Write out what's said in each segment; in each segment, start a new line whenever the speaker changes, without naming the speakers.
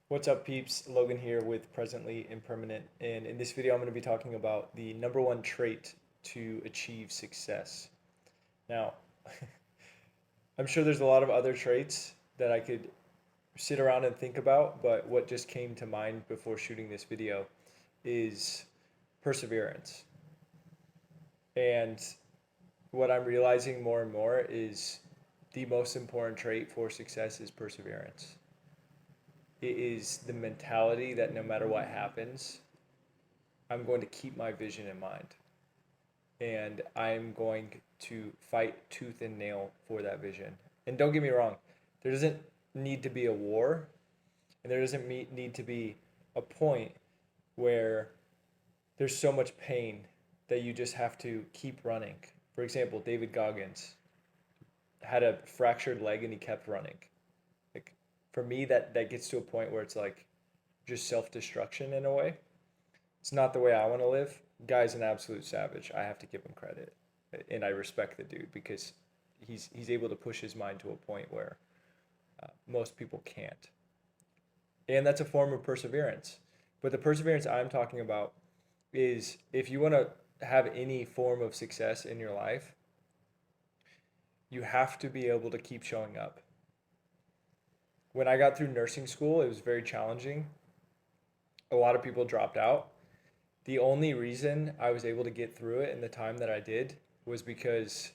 What's up, peeps? Logan here with Presently Impermanent, and in this video, I'm going to be talking about the number one trait to achieve success. Now, I'm sure there's a lot of other traits that I could sit around and think about, but what just came to mind before shooting this video is perseverance. And what I'm realizing more and more is the most important trait for success is perseverance. It is the mentality that no matter what happens, I'm going to keep my vision in mind and I'm going to fight tooth and nail for that vision. And don't get me wrong, there doesn't need to be a war and there doesn't need to be a point where there's so much pain that you just have to keep running. For example, David Goggins had a fractured leg and he kept running. Like for me that gets to a point where it's like just self-destruction in a way. It's not the way I want to live. Guy's an absolute savage. I have to give him credit, and I respect the dude because he's able to push his mind to a point where most people can't, and that's a form of perseverance. But the perseverance I'm talking about is if you want to have any form of success in your life, you have to be able to keep showing up. When I got through nursing school, it was very challenging. A lot of people dropped out. The only reason I was able to get through it in the time that I did was because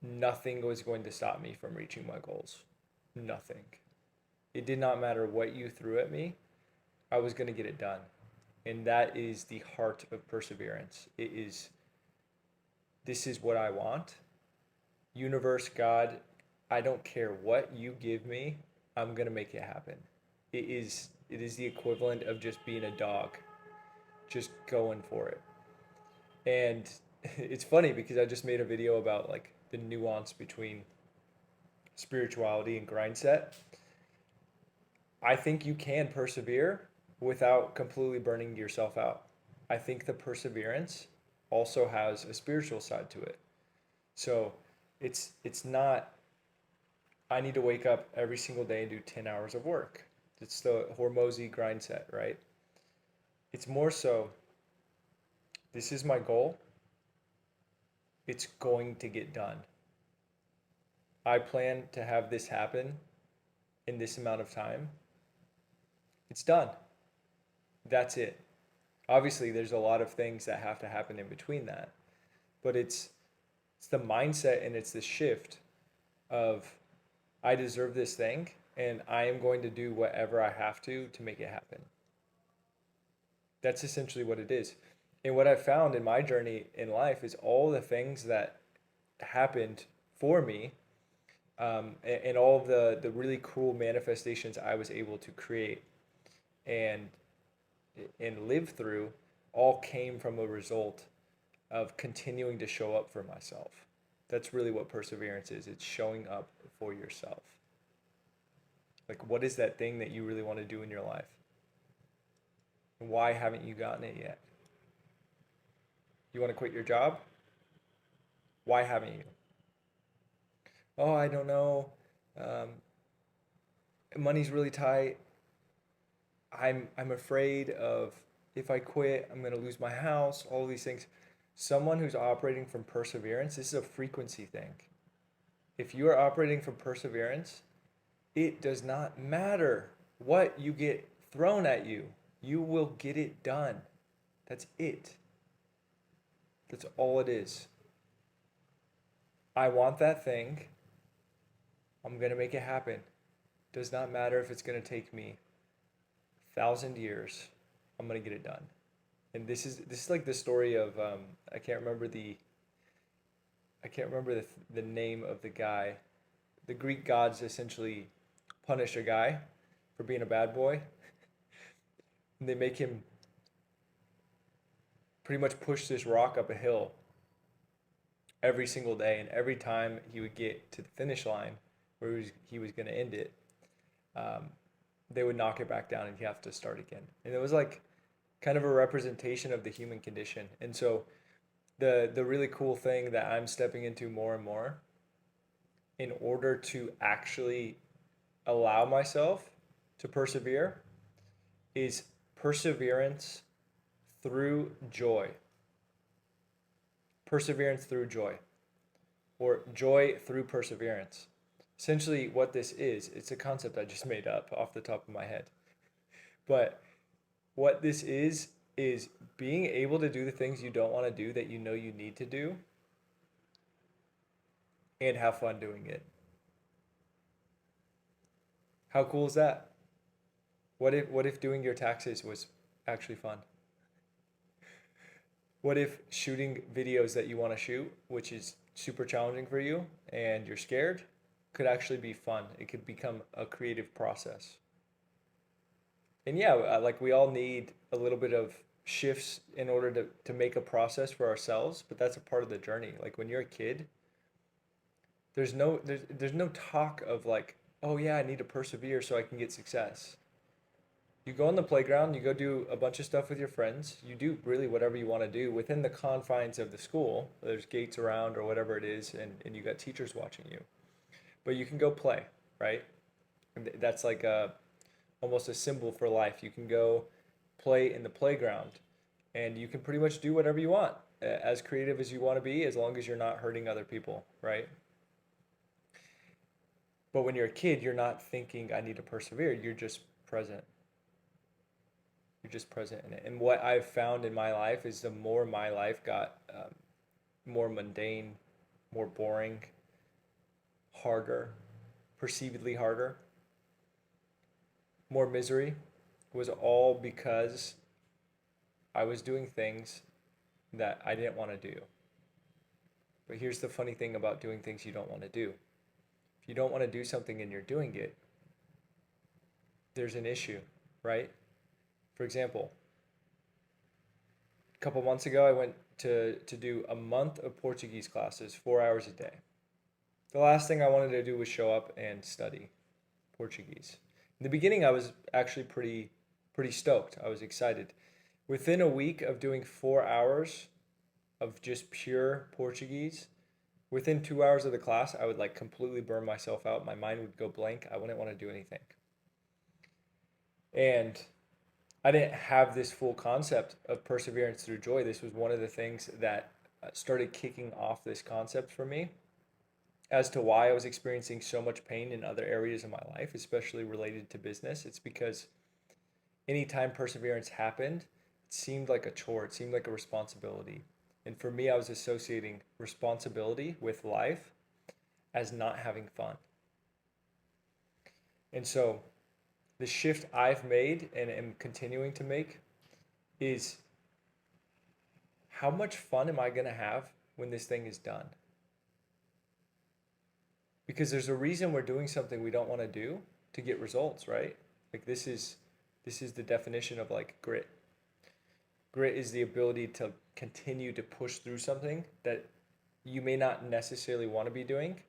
nothing was going to stop me from reaching my goals. Nothing. It did not matter what you threw at me, I was going to get it done. And that is the heart of perseverance. It is, this is what I want. Universe, God, I don't care what you give me, I'm going to make it happen. It is the equivalent of just being a dog, just going for it. And it's funny because I just made a video about like the nuance between spirituality and grind set. I think you can persevere without completely burning yourself out. I think the perseverance also has a spiritual side to it. So it's not I need to wake up every single day and do 10 hours of work. It's the Hormozy grind set, right? It's more so this is my goal. It's going to get done. I plan to have this happen in this amount of time. It's done. That's it. Obviously, there's a lot of things that have to happen in between that, but it's the mindset and it's the shift of I deserve this thing and I am going to do whatever I have to make it happen. That's essentially what it is. And what I've found in my journey in life is all the things that happened for me, and all of the really cool manifestations I was able to create and live through all came from a result of continuing to show up for myself. That's really what perseverance is. It's showing up for yourself. Like, what is that thing that you really want to do in your life? And why haven't you gotten it yet? You want to quit your job? Why haven't you? Oh, I don't know. Um, Money's really tight. I'm afraid of if I quit, I'm gonna lose my house. All these things. Someone who's operating from perseverance, this is a frequency thing. If you are operating from perseverance, it does not matter what you get thrown at you. You will get it done. That's it. That's all it is. I want that thing. I'm going to make it happen. Does not matter if it's going to take me 1,000 years. I'm going to get it done. And this is like the story of I can't remember the name of the guy. The Greek gods essentially punish a guy for being a bad boy, and they make him pretty much push this rock up a hill every single day, and every time he would get to the finish line where he was going to end it, um, they would knock it back down and he'd have to start again. And it was like kind of a representation of the human condition. And so the really cool thing that I'm stepping into more and more in order to actually allow myself to persevere is perseverance through joy. Perseverance through joy, or joy through perseverance. Essentially, what this is, it's a concept I just made up off the top of my head. But what this is being able to do the things you don't want to do that you know you need to do and have fun doing it. How cool is that? What if doing your taxes was actually fun? What if shooting videos that you want to shoot, which is super challenging for you and you're scared, could actually be fun? It could become a creative process. And yeah, like we all need a little bit of shifts in order to make a process for ourselves, but that's a part of the journey. Like when you're a kid, there's no talk of like, oh yeah, I need to persevere so I can get success. You go on the playground, you go do a bunch of stuff with your friends, you do really whatever you want to do within the confines of the school. There's gates around or whatever it is, and you got teachers watching you. But you can go play, right? And that's like almost a symbol for life. You can go play in the playground and you can pretty much do whatever you want, as creative as you want to be, as long as you're not hurting other people, right? But when you're a kid, you're not thinking, I need to persevere. You're just present. You're just present in it. And what I've found in my life is the more my life got more mundane, more boring, harder, perceivedly harder, more misery, was all because I was doing things that I didn't want to do. But here's the funny thing about doing things you don't want to do. If you don't want to do something and you're doing it, there's an issue, right? For example, a couple months ago, I went to do a month of Portuguese classes, 4 hours a day. The last thing I wanted to do was show up and study Portuguese. In the beginning, I was actually pretty stoked. I was excited. Within a week of doing 4 hours of just pure Portuguese, within 2 hours of the class, I would like completely burn myself out. My mind would go blank. I wouldn't want to do anything. And I didn't have this full concept of perseverance through joy. This was one of the things that started kicking off this concept for me as to why I was experiencing so much pain in other areas of my life, especially related to business. It's because anytime perseverance happened, it seemed like a chore, it seemed like a responsibility. And for me, I was associating responsibility with life as not having fun. And so the shift I've made and am continuing to make is, how much fun am I going to have when this thing is done? Because there's a reason we're doing something we don't want to do to get results, right? Like this is the definition of like grit. Grit is the ability to continue to push through something that you may not necessarily want to be doing,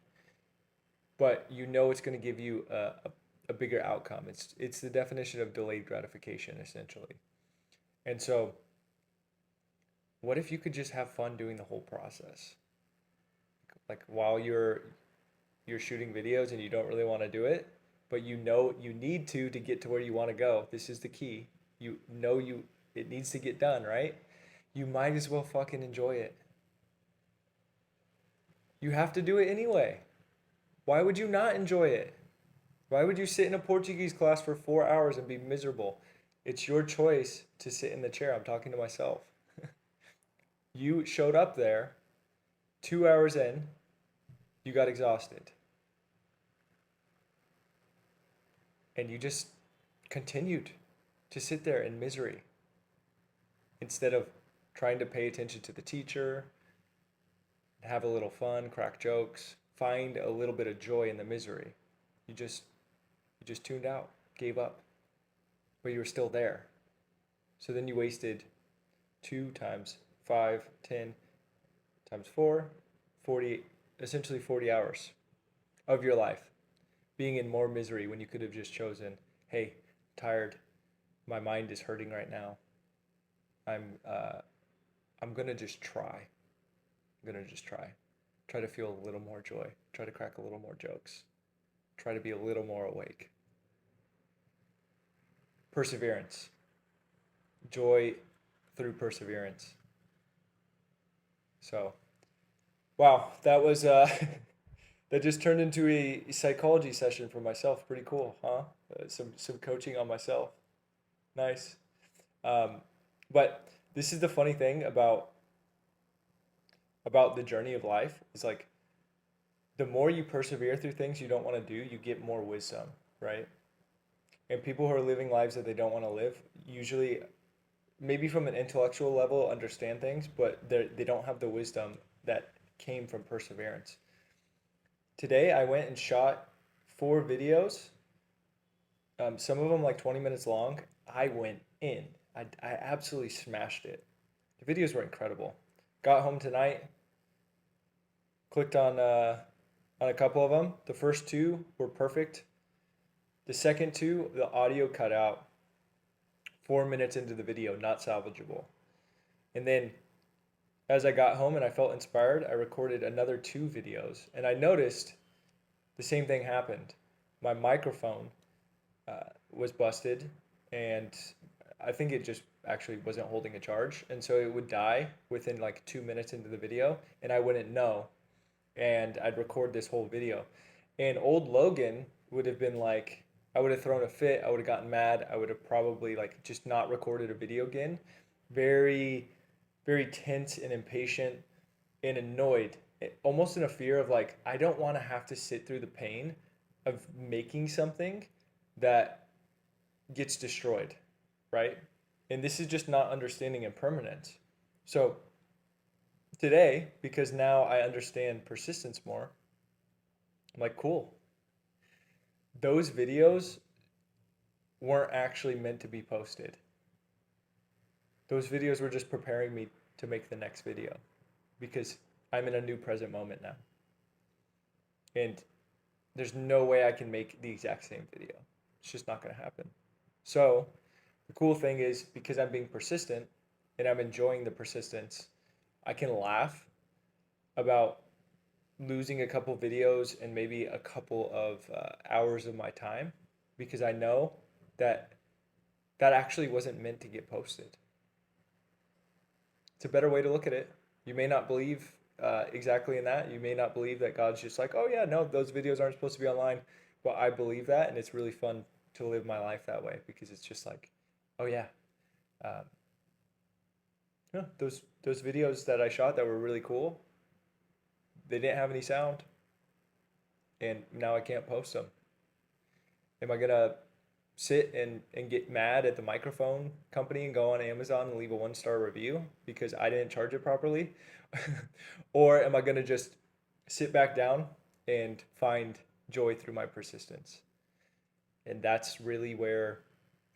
but you know it's going to give you a bigger outcome. It's the definition of delayed gratification, essentially. And so, what if you could just have fun doing the whole process? Like while you're shooting videos and you don't really want to do it, but you know you need to get to where you want to go. This is the key. You know it needs to get done, right? You might as well fucking enjoy it. You have to do it anyway. Why would you not enjoy it? Why would you sit in a Portuguese class for 4 hours and be miserable? It's your choice to sit in the chair. I'm talking to myself. You showed up there, 2 hours in, you got exhausted. And you just continued to sit there in misery instead of trying to pay attention to the teacher, have a little fun, crack jokes, find a little bit of joy in the misery. You just tuned out, gave up, but you were still there. So then you wasted 2 times 5, 10 times 4, 40, essentially 40 hours of your life being in more misery when you could have just chosen, hey, tired, my mind is hurting right now. I'm gonna just try. I'm gonna just try. Try to feel a little more joy. Try to crack a little more jokes. Try to be a little more awake. Perseverance. joy through perseverance. So, wow, that was that just turned into a psychology session for myself. Pretty cool, huh? Some coaching on myself. Nice. Um, but this is the funny thing about the journey of life is like the more you persevere through things you don't want to do, you get more wisdom, right? And people who are living lives that they don't want to live usually maybe from an intellectual level understand things, but they don't have the wisdom that came from perseverance. Today I went and shot 4 videos, some of them like 20 minutes long. I went in. I absolutely smashed it. The videos were incredible. Got home tonight, clicked on a couple of them. The first two were perfect. The second two, the audio cut out 4 minutes into the video, not salvageable. And then as I got home and I felt inspired, I recorded another 2 videos. And I noticed the same thing happened. My microphone was busted, and I think it just actually wasn't holding a charge. And so it would die within like 2 minutes into the video, and I wouldn't know. And I'd record this whole video. And old Logan would have been like, I would have thrown a fit. I would have gotten mad. I would have probably like just not recorded a video again. Very, very tense and impatient and annoyed, almost in a fear of like, I don't want to have to sit through the pain of making something that gets destroyed, right? And this is just not understanding impermanence. So today, because now I understand persistence more, I'm like, cool. Those videos weren't actually meant to be posted. Those videos were just preparing me to make the next video because I'm in a new present moment now. And there's no way I can make the exact same video. It's just not going to happen. So, the cool thing is because I'm being persistent and I'm enjoying the persistence, I can laugh about losing a couple videos and maybe a couple of hours of my time because I know that that actually wasn't meant to get posted. It's a better way to look at it. You may not believe exactly in that. You may not believe that God's just like, oh yeah, no, those videos aren't supposed to be online. But I believe that, and it's really fun to live my life that way because it's just like, oh yeah, um, yeah, those videos that I shot that were really cool, they didn't have any sound, and now I can't post them. Am I gonna sit and get mad at the microphone company and go on Amazon and leave a 1-star review because I didn't charge it properly? Or am I going to just sit back down and find joy through my persistence? And that's really where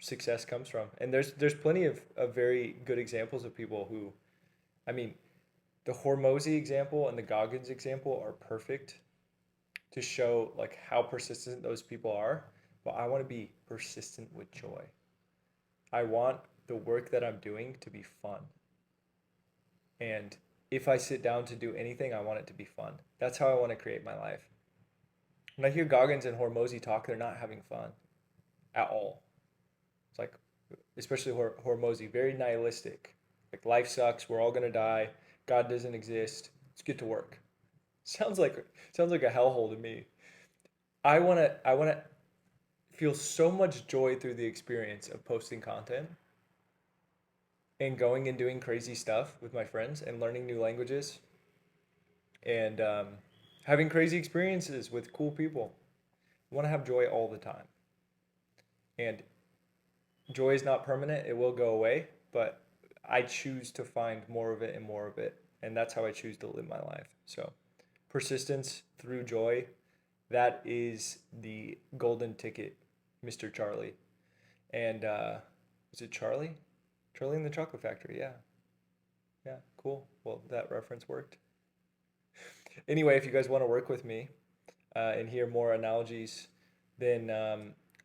success comes from. And there's plenty of very good examples of people who, I mean, the Hormozy example and the Goggins example are perfect to show like how persistent those people are. But I want to be persistent with joy. I want the work that I'm doing to be fun. And if I sit down to do anything, I want it to be fun. That's how I want to create my life. When I hear Goggins and Hormozy talk, they're not having fun at all. It's like, especially Hormozy, very nihilistic. Like life sucks. We're all gonna die. God doesn't exist. Let's get to work. Sounds like a hellhole to me. I wanna feel so much joy through the experience of posting content and going and doing crazy stuff with my friends and learning new languages and having crazy experiences with cool people. I want to have joy all the time. And joy is not permanent, it will go away, but I choose to find more of it and more of it. And that's how I choose to live my life. So, persistence through joy, that is the golden ticket, Mr. Charlie. And was it Charlie? Charlie in the Chocolate Factory, yeah. Yeah, cool. Well, that reference worked. Anyway, if you guys want to work with me and hear more analogies, then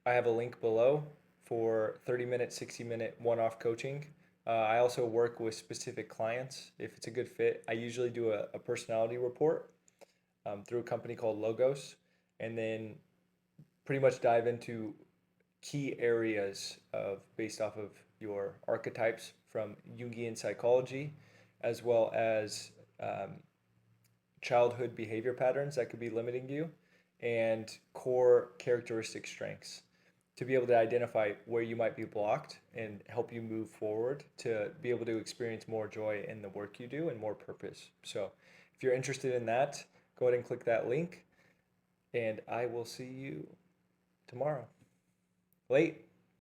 I have a link below for 30-minute, 60-minute one-off coaching. I also work with specific clients. If it's a good fit, I usually do a personality report through a company called Logos, and then pretty much dive into key areas of based off of your archetypes from Jungian psychology, as well as childhood behavior patterns that could be limiting you, and core characteristic strengths to be able to identify where you might be blocked and help you move forward to be able to experience more joy in the work you do and more purpose. So, if you're interested in that, go ahead and click that link, and I will see you tomorrow. Late.